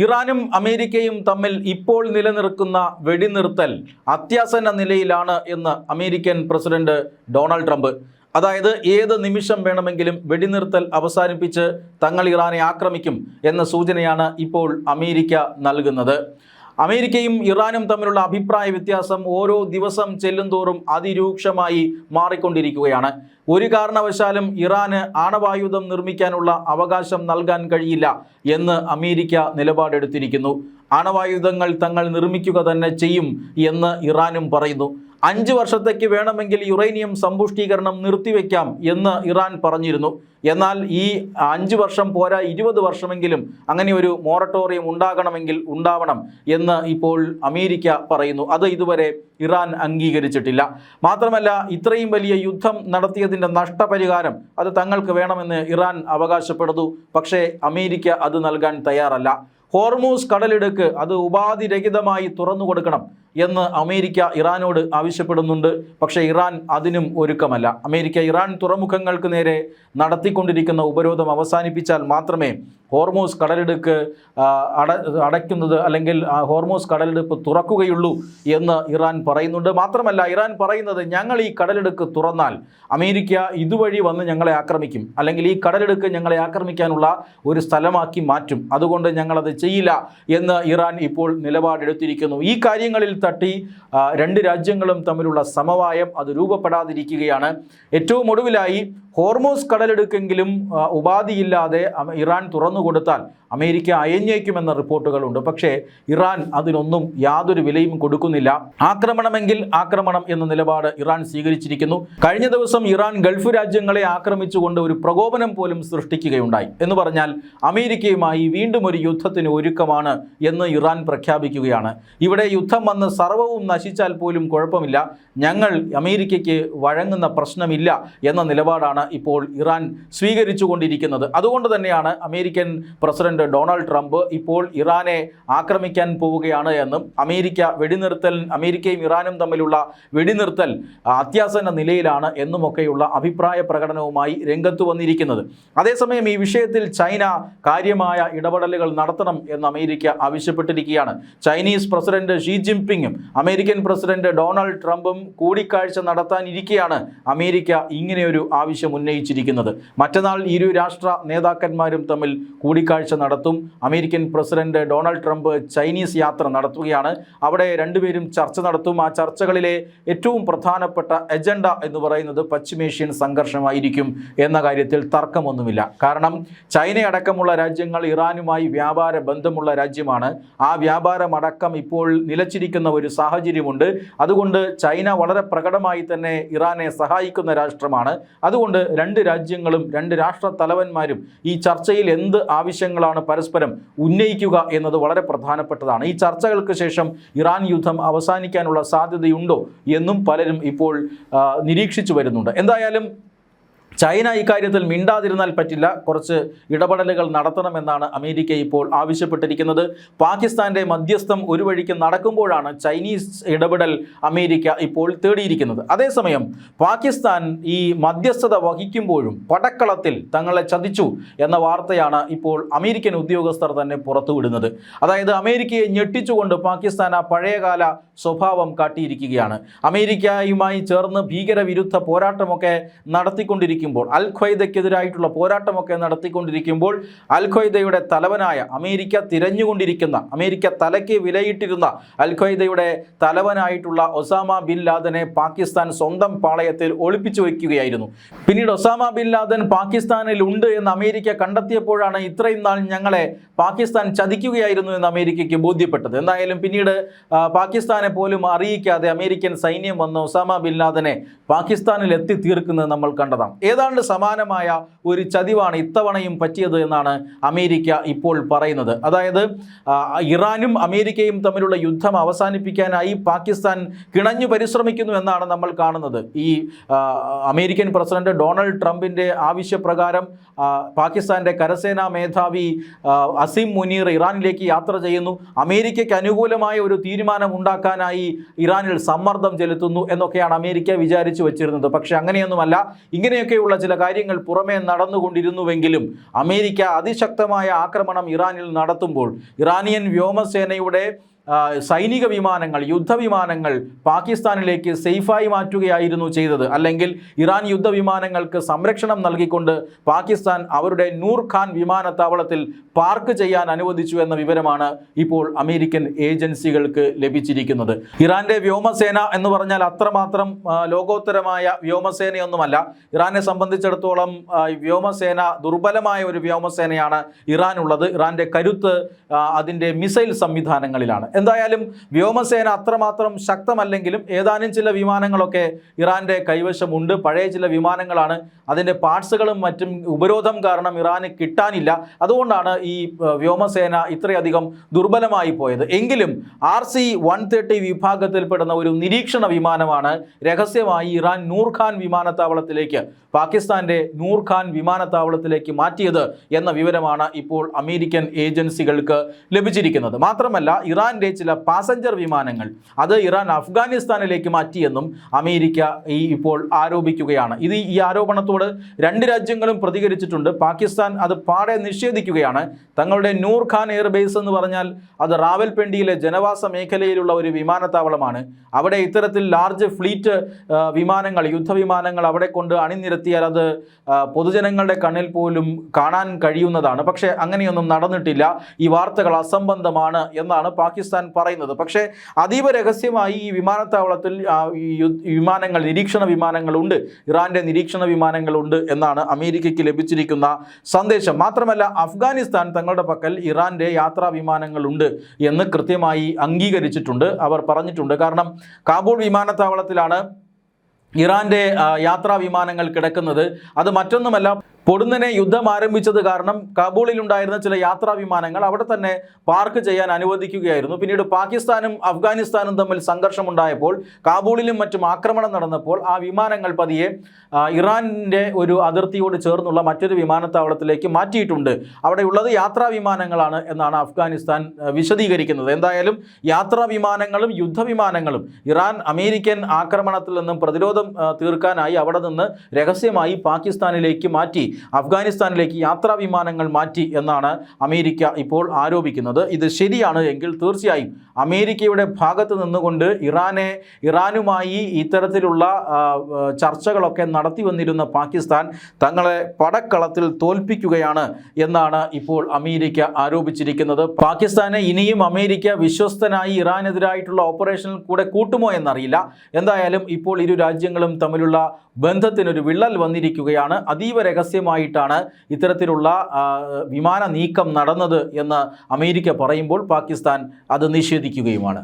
ഇറാനും അമേരിക്കയും തമ്മിൽ ഇപ്പോൾ നിലനിൽക്കുന്ന വെടിനിർത്തൽ അത്യാസന്ന നിലയിലാണ് എന്ന് അമേരിക്കൻ പ്രസിഡന്റ് ഡൊണാൾഡ് ട്രംപ്. അതായത് ഏത് നിമിഷം വേണമെങ്കിലും വെടിനിർത്തൽ അവസാനിപ്പിച്ച് തങ്ങൾ ഇറാനെ ആക്രമിക്കും എന്ന സൂചനയാണ് ഇപ്പോൾ അമേരിക്ക നൽകുന്നത്. അമേരിക്കയും ഇറാനും തമ്മിലുള്ള അഭിപ്രായ വ്യത്യാസം ഓരോ ദിവസം ചെല്ലുന്തോറും അതിരൂക്ഷമായി മാറിക്കൊണ്ടിരിക്കുകയാണ്. ഒരു കാരണവശാലും ഇറാന് ആണവായുധം നിർമ്മിക്കാനുള്ള അവകാശം നൽകാൻ കഴിയില്ല എന്ന് അമേരിക്ക നിലപാടെടുത്തിരിക്കുന്നു. ആണവായുധങ്ങൾ തങ്ങൾ നിർമ്മിക്കുക തന്നെ ചെയ്യും എന്ന് ഇറാനും പറയുന്നു. 5 വർഷത്തേക്ക് വേണമെങ്കിൽ യുറേനിയം സമ്പുഷ്ടീകരണം നിർത്തിവെക്കാം എന്ന് ഇറാൻ പറഞ്ഞിരുന്നു. എന്നാൽ ഈ 5 വർഷം പോരാ, 20 വർഷമെങ്കിലും അങ്ങനെ ഒരു മൊറട്ടോറിയം ഉണ്ടാവണം എന്ന് ഇപ്പോൾ അമേരിക്ക പറയുന്നു. അത് ഇതുവരെ ഇറാൻ അംഗീകരിച്ചിട്ടില്ല. മാത്രമല്ല, ഇത്രയും വലിയ യുദ്ധം നടത്തിയതിൻ്റെ നഷ്ടപരിഹാരം അത് തങ്ങൾക്ക് വേണമെന്ന് ഇറാൻ അവകാശപ്പെടുന്നു. പക്ഷേ അമേരിക്ക അത് നൽകാൻ തയ്യാറല്ല. ഹോർമൂസ് കടലിടുക്ക് അത് ഉപാധിരഹിതമായി തുറന്നു കൊടുക്കണം എന്ന് അമേരിക്ക ഇറാനോട് ആവശ്യപ്പെടുന്നുണ്ട്. പക്ഷേ ഇറാൻ അതിനും ഒരുക്കമല്ല. അമേരിക്ക ഇറാൻ തുറമുഖങ്ങൾക്ക് നേരെ നടത്തിക്കൊണ്ടിരിക്കുന്ന ഉപരോധം അവസാനിപ്പിച്ചാൽ മാത്രമേ ഹോർമൂസ് കടലിടുക്ക് അടയ്ക്കുന്നത് അല്ലെങ്കിൽ ഹോർമൂസ് കടലിടുക്ക് തുറക്കുകയുള്ളൂ എന്ന് ഇറാൻ പറയുന്നുണ്ട്. മാത്രമല്ല, ഇറാൻ പറയുന്നത് ഞങ്ങൾ ഈ കടലിടുക്ക് തുറന്നാൽ അമേരിക്ക ഇതുവഴി വന്ന് ഞങ്ങളെ ആക്രമിക്കും, അല്ലെങ്കിൽ ഈ കടലിടുക്ക് ഞങ്ങളെ ആക്രമിക്കാനുള്ള ഒരു സ്ഥലമാക്കി മാറ്റും. അതുകൊണ്ട് ഞങ്ങളത് ചെയ്യില്ല എന്ന് ഇറാൻ ഇപ്പോൾ നിലപാടെടുത്തിരിക്കുന്നു. ഈ കാര്യങ്ങളിൽ തട്ടി 2 രാജ്യങ്ങളും തമ്മിലുള്ള സമവായം അത് രൂപപ്പെടാതിരിക്കുകയാണ്. ഏറ്റവും ഒടുവിലായി ഹോർമൂസ് കടലിടുക്കെങ്കിലും ഉപാധിയില്ലാതെ ഇറാൻ തുറന്നു കൊടുത്താൽ അമേരിക്ക അയഞ്ഞേക്കുമെന്ന റിപ്പോർട്ടുകളുണ്ട്. പക്ഷേ ഇറാൻ അതിനൊന്നും യാതൊരു വിലയും കൊടുക്കുന്നില്ല. ആക്രമണമെങ്കിൽ ആക്രമണം എന്ന നിലപാട് ഇറാൻ സ്വീകരിച്ചിരിക്കുന്നു. കഴിഞ്ഞ ദിവസം ഇറാൻ ഗൾഫ് രാജ്യങ്ങളെ ആക്രമിച്ചുകൊണ്ട് ഒരു പ്രകോപനം പോലും സൃഷ്ടിക്കുകയുണ്ടായി. എന്ന് പറഞ്ഞാൽ അമേരിക്കയുമായി വീണ്ടും ഒരു യുദ്ധത്തിന് ഒരുക്കമാണ് എന്ന് ഇറാൻ പ്രഖ്യാപിക്കുകയാണ്. ഇവിടെ യുദ്ധം വന്ന് സർവ്വവും നശിച്ചാൽ പോലും കുഴപ്പമില്ല, ഞങ്ങൾ അമേരിക്കയ്ക്ക് വഴങ്ങുന്ന പ്രശ്നമില്ല എന്ന നിലപാടാണ് ഇപ്പോൾ ഇറാൻ സ്വീകരിച്ചു കൊണ്ടിരിക്കുന്നത്. അതുകൊണ്ട് തന്നെയാണ് അമേരിക്കൻ പ്രസിഡന്റ് ഡൊണാൾഡ് ട്രംപ് ഇപ്പോൾ ഇറാനെ ആക്രമിക്കാൻ പോവുകയാണ് എന്നും അമേരിക്കയും ഇറാനും തമ്മിലുള്ള വെടിനിർത്തൽ അത്യാസന്ന നിലയിലാണ് എന്നുമൊക്കെയുള്ള അഭിപ്രായ പ്രകടനവുമായി രംഗത്ത് വന്നിരിക്കുന്നത്. അതേസമയം ഈ വിഷയത്തിൽ ചൈന കാര്യമായ ഇടപെടലുകൾ നടത്തണം എന്ന് അമേരിക്ക ആവശ്യപ്പെട്ടിരിക്കുകയാണ്. ചൈനീസ് പ്രസിഡന്റ് ഷീ ജിൻപിങ്ങും അമേരിക്കൻ പ്രസിഡന്റ് ഡൊണാൾഡ് ട്രംപും കൂടിക്കാഴ്ച നടത്താനിരിക്കെയാണ് അമേരിക്ക ഇങ്ങനെയൊരു ആവശ്യം ഉന്നയിച്ചിരിക്കുന്നത്. മറ്റന്നാൾ ഇരു രാഷ്ട്ര നേതാക്കന്മാരും തമ്മിൽ കൂടിക്കാഴ്ച നടത്തും. American president Donald Trump Chinese യാത്ര നടത്തുകയാണ്. അവിടെ രണ്ടുപേരും ചർച്ച നടത്തും. ആ ചർച്ചകളിലെ ഏറ്റവും പ്രധാനപ്പെട്ട അജണ്ട എന്ന് പറയുന്നത് പശ്ചിമേഷ്യൻ സംഘർഷമായിരിക്കും എന്ന കാര്യത്തിൽ തർക്കമൊന്നുമില്ല. കാരണം ചൈനയടക്കമുള്ള രാജ്യങ്ങൾ ഇറാനുമായി വ്യാപാര ബന്ധമുള്ള രാജ്യമാണ്. ആ വ്യാപാരമടക്കം ഇപ്പോൾ നിലച്ചിരിക്കുന്ന ഒരു സാഹചര്യമുണ്ട്. അതുകൊണ്ട് ചൈന വളരെ പ്രകടമായി തന്നെ ഇറാനെ സഹായിക്കുന്ന രാഷ്ട്രമാണ്. അതുകൊണ്ട് 2 രാജ്യങ്ങളും 2 രാഷ്ട്ര തലവന്മാരും ഈ ചർച്ചയിൽ എന്ത് ആവശ്യങ്ങളാണ് പരസ്പരം ഉന്നയിക്കുക എന്നത് വളരെ പ്രധാനപ്പെട്ടതാണ്. ഈ ചർച്ചകൾക്ക് ശേഷം ഇറാൻ യുദ്ധം അവസാനിക്കാനുള്ള സാധ്യതയുണ്ടോ എന്നും പലരും ഇപ്പോൾ നിരീക്ഷിച്ചു വരുന്നുണ്ട്. എന്തായാലും ചൈന ഇക്കാര്യത്തിൽ മിണ്ടാതിരുന്നാൽ പറ്റില്ല, കുറച്ച് ഇടപെടലുകൾ നടത്തണമെന്നാണ് അമേരിക്ക ഇപ്പോൾ ആവശ്യപ്പെട്ടിരിക്കുന്നത്. പാകിസ്ഥാൻ്റെ മധ്യസ്ഥം ഒരു വഴിക്ക് നടക്കുമ്പോഴാണ് ചൈനീസ് ഇടപെടൽ അമേരിക്ക ഇപ്പോൾ തേടിയിരിക്കുന്നത്. അതേസമയം പാകിസ്ഥാൻ ഈ മധ്യസ്ഥത വഹിക്കുമ്പോഴും പടക്കളത്തിൽ തങ്ങളെ ചതിച്ചു എന്ന വാർത്തയാണ് ഇപ്പോൾ അമേരിക്കൻ ഉദ്യോഗസ്ഥർ തന്നെ പുറത്തുവിടുന്നത്. അതായത് അമേരിക്കയെ ഞെട്ടിച്ചുകൊണ്ട് പാകിസ്ഥാൻ ആ പഴയകാല സ്വഭാവം കാട്ടിയിരിക്കുകയാണ്. അമേരിക്കയുമായി ചേർന്ന് ഭീകരവിരുദ്ധ പോരാട്ടമൊക്കെ നടത്തിക്കൊണ്ടിരിക്കും അൽ ഖ്വയ്ദയ്ക്കെതിരായിട്ടുള്ള പോരാട്ടമൊക്കെ നടത്തിക്കൊണ്ടിരിക്കുമ്പോൾ അൽ ഖ്വയ്ദയുടെ തലവനായ അമേരിക്ക തലയ്ക്ക് വിലയിട്ടിരുന്ന അൽ ഖ്വയ്ദയുടെ തലവനായിട്ടുള്ള ഒസാമ ബിൻ ലാദനെ പാകിസ്ഥാൻ സ്വന്തം പാളയത്തിൽ ഒളിപ്പിച്ചു വയ്ക്കുകയായിരുന്നു. പിന്നീട് ഒസാമ ബിൻ ലാദൻ പാകിസ്ഥാനിൽ ഉണ്ട് എന്ന് അമേരിക്ക കണ്ടെത്തിയപ്പോഴാണ് ഇത്രയും നാൾ ഞങ്ങളെ പാകിസ്ഥാൻ ചതിക്കുകയായിരുന്നു എന്ന് അമേരിക്കയ്ക്ക് ബോധ്യപ്പെട്ടത്. എന്തായാലും പിന്നീട് പാകിസ്ഥാനെ പോലും അറിയിക്കാതെ അമേരിക്കൻ സൈന്യം വന്ന് ഒസാമ ബിൻ ലാദനെ പാകിസ്ഥാനിൽ എത്തി തീർക്കുന്നത് നമ്മൾ കണ്ടതാണ്. ഏതാണ്ട് സമാനമായ ഒരു ചതിവാണ് ഇത്തവണയും പറ്റിയത് എന്നാണ് അമേരിക്ക ഇപ്പോൾ പറയുന്നത്. അതായത് ഇറാനും അമേരിക്കയും തമ്മിലുള്ള യുദ്ധം അവസാനിപ്പിക്കാനായി പാകിസ്ഥാൻ കിണഞ്ഞു പരിശ്രമിക്കുന്നു എന്നാണ് നമ്മൾ കാണുന്നത്. ഈ അമേരിക്കൻ പ്രസിഡന്റ് ഡൊണാൾഡ് ട്രംപിൻ്റെ ആവശ്യപ്രകാരം പാകിസ്ഥാൻ്റെ കരസേനാ മേധാവി അസീം മുനീർ ഇറാനിലേക്ക് യാത്ര ചെയ്യുന്നു. അമേരിക്കയ്ക്ക് അനുകൂലമായ ഒരു തീരുമാനം ഉണ്ടാക്കാനായി ഇറാനിൽ സമ്മർദ്ദം ചെലുത്തുന്നു എന്നൊക്കെയാണ് അമേരിക്ക വിചാരിച്ചു വച്ചിരുന്നത്. പക്ഷേ അങ്ങനെയൊന്നുമല്ല. ഇങ്ങനെയൊക്കെ ഒക്കെയുള്ള ചില കാര്യങ്ങൾ പുറമേ നടന്നുകൊണ്ടിരുന്നുവെങ്കിലും അമേരിക്ക അതിശക്തമായ ആക്രമണം ഇറാനിൽ നടത്തുമ്പോൾ ഇറാനിയൻ വ്യോമസേനയുടെ സൈനിക വിമാനങ്ങൾ, യുദ്ധവിമാനങ്ങൾ പാകിസ്ഥാനിലേക്ക് സേഫായി മാറ്റുകയായിരുന്നു ചെയ്തത്. അല്ലെങ്കിൽ ഇറാൻ യുദ്ധവിമാനങ്ങൾക്ക് സംരക്ഷണം നൽകിക്കൊണ്ട് പാകിസ്ഥാൻ അവരുടെ നൂർ ഖാൻ വിമാനത്താവളത്തിൽ പാർക്ക് ചെയ്യാൻ അനുവദിച്ചു എന്ന വിവരമാണ് ഇപ്പോൾ അമേരിക്കൻ ഏജൻസികൾക്ക് ലഭിച്ചിരിക്കുന്നത്. ഇറാന്റെ വ്യോമസേന എന്ന് പറഞ്ഞാൽ അത്രമാത്രം ലോകോത്തരമായ വ്യോമസേനയൊന്നുമല്ല. ഇറാനെ സംബന്ധിച്ചിടത്തോളം വ്യോമസേന ദുർബലമായ ഒരു വ്യോമസേനയാണ് ഇറാനുള്ളത്. ഇറാന്റെ കരുത്ത് അതിൻ്റെ മിസൈൽ സംവിധാനങ്ങളിലാണ്. എന്തായാലും വ്യോമസേന അത്രമാത്രം ശക്തമല്ലെങ്കിലും ഏതാനും ചില വിമാനങ്ങളൊക്കെ ഇറാന്റെ കൈവശമുണ്ട്. പഴയ ചില വിമാനങ്ങളാണ്. അതിൻ്റെ പാർട്സുകളും മറ്റും ഉപരോധം കാരണം ഇറാന് കിട്ടാനില്ല. അതുകൊണ്ടാണ് ഈ വ്യോമസേന ഇത്രയധികം ദുർബലമായി പോയത്. എങ്കിലും RC-130 വിഭാഗത്തിൽപ്പെടുന്ന ഒരു നിരീക്ഷണ വിമാനമാണ് രഹസ്യമായി ഇറാൻ നൂർ ഖാൻ വിമാനത്താവളത്തിലേക്ക്, പാകിസ്ഥാന്റെ നൂർ ഖാൻ വിമാനത്താവളത്തിലേക്ക് മാറ്റിയത് എന്ന വിവരമാണ് ഇപ്പോൾ അമേരിക്കൻ ഏജൻസികൾക്ക് ലഭിച്ചിരിക്കുന്നത്. മാത്രമല്ല ഇറാന്റെ ചില പാസഞ്ചർ വിമാനങ്ങൾ അത് ഇറാൻ അഫ്ഗാനിസ്ഥാനിലേക്ക് മാറ്റിയെന്നും അമേരിക്ക ഇപ്പോൾ ആരോപിക്കുകയാണ്. ഈ ആരോപണത്തോട് രണ്ട് രാജ്യങ്ങളും പ്രതികരിച്ചിട്ടുണ്ട്. പാകിസ്ഥാൻ അത് പാടെ നിഷേധിക്കുകയാണ്. തങ്ങളുടെ നൂർ ഖാൻ എയർബേസ് എന്ന് പറഞ്ഞാൽ അത് റാവൽപിണ്ടിയിലെ ജനവാസ മേഖലയിലുള്ള ഒരു വിമാനത്താവളമാണ്. അവിടെ ഇത്തരത്തിൽ ലാർജ് ഫ്ലീറ്റ് വിമാനങ്ങൾ, യുദ്ധവിമാനങ്ങൾ അവിടെ കൊണ്ട് അണിനിരത്തിയാൽ അത് പൊതുജനങ്ങളുടെ കണ്ണിൽ പോലും കാണാൻ കഴിയുന്നതാണ്. പക്ഷേ അങ്ങനെയൊന്നും നടന്നിട്ടില്ല. ഈ വാർത്തകൾ അസംബന്ധമാണ് എന്നാണ് പാകിസ്ഥാൻ പറയുന്നത്. പക്ഷേ അതീവ രഹസ്യമായി ഈ വിമാനത്താവളത്തിൽ വിമാനങ്ങൾ, നിരീക്ഷണ വിമാനങ്ങളുണ്ട്, ഇറാന്റെ നിരീക്ഷണ വിമാനങ്ങളുണ്ട് എന്നാണ് അമേരിക്കയ്ക്ക് ലഭിച്ചിരിക്കുന്ന സന്ദേശം. മാത്രമല്ല അഫ്ഗാനിസ്ഥാൻ തങ്ങളുടെ പക്കൽ ഇറാന്റെ യാത്രാ വിമാനങ്ങളുണ്ട് എന്ന് കൃത്യമായി അംഗീകരിച്ചിട്ടുണ്ട്. അവർ പറഞ്ഞിട്ടുണ്ട്. കാരണം കാബൂൾ വിമാനത്താവളത്തിലാണ് ഇറാന്റെ യാത്രാ വിമാനങ്ങൾ കിടക്കുന്നത്. അത് മറ്റൊന്നുമല്ല, പൊടുന്നനെ യുദ്ധം ആരംഭിച്ചത് കാരണം കാബൂളിലുണ്ടായിരുന്ന ചില യാത്രാ വിമാനങ്ങൾ അവിടെ തന്നെ പാർക്ക് ചെയ്യാൻ അനുവദിക്കുകയായിരുന്നു. പിന്നീട് പാകിസ്ഥാനും അഫ്ഗാനിസ്ഥാനും തമ്മിൽ സംഘർഷമുണ്ടായപ്പോൾ, കാബൂളിലും മറ്റും ആക്രമണം നടന്നപ്പോൾ ആ വിമാനങ്ങൾ പതിയെ ഇറാൻ്റെ ഒരു അതിർത്തിയോട് ചേർന്നുള്ള മറ്റൊരു വിമാനത്താവളത്തിലേക്ക് മാറ്റിയിട്ടുണ്ട്. അവിടെയുള്ളത് യാത്രാ വിമാനങ്ങളാണ് എന്നാണ് അഫ്ഗാനിസ്ഥാൻ വിശദീകരിക്കുന്നത്. എന്തായാലും യാത്രാ വിമാനങ്ങളും യുദ്ധവിമാനങ്ങളും ഇറാൻ അമേരിക്കൻ ആക്രമണത്തിൽ നിന്നും പ്രതിരോധം തീർക്കാനായി അവിടെ നിന്ന് രഹസ്യമായി പാകിസ്ഥാനിലേക്ക് മാറ്റി, അഫ്ഗാനിസ്ഥാനിലേക്ക് യാത്രാ വിമാനങ്ങൾ മാറ്റി എന്നാണ് അമേരിക്ക ഇപ്പോൾ ആരോപിക്കുന്നത്. ഇത് ശരിയാണ് എങ്കിൽ തീർച്ചയായും അമേരിക്കയുടെ ഭാഗത്ത് നിന്നുകൊണ്ട് ഇറാനുമായി ഇത്തരത്തിലുള്ള ചർച്ചകളൊക്കെ നടത്തി വന്നിരുന്ന പാകിസ്ഥാൻ തങ്ങളെ പടക്കളത്തിൽ തോൽപ്പിക്കുകയാണ് എന്നാണ് ഇപ്പോൾ അമേരിക്ക ആരോപിച്ചിരിക്കുന്നത്. പാകിസ്ഥാനെ ഇനിയും അമേരിക്ക വിശ്വസ്തനായി ഇറാനെതിരായിട്ടുള്ള ഓപ്പറേഷനിൽ കൂടെ കൂട്ടുമോ എന്നറിയില്ല. എന്തായാലും ഇപ്പോൾ ഇരു രാജ്യങ്ങളും തമ്മിലുള്ള ബന്ധത്തിനൊരു വിള്ളൽ വന്നിരിക്കുകയാണ്. അതീവ രഹസ്യമായിട്ടാണ് ഇത്തരത്തിലുള്ള വിമാന നീക്കം നടന്നത് എന്ന് അമേരിക്ക പറയുമ്പോൾ പാകിസ്ഥാൻ അത് നിഷേധിക്കുകയുമാണ്.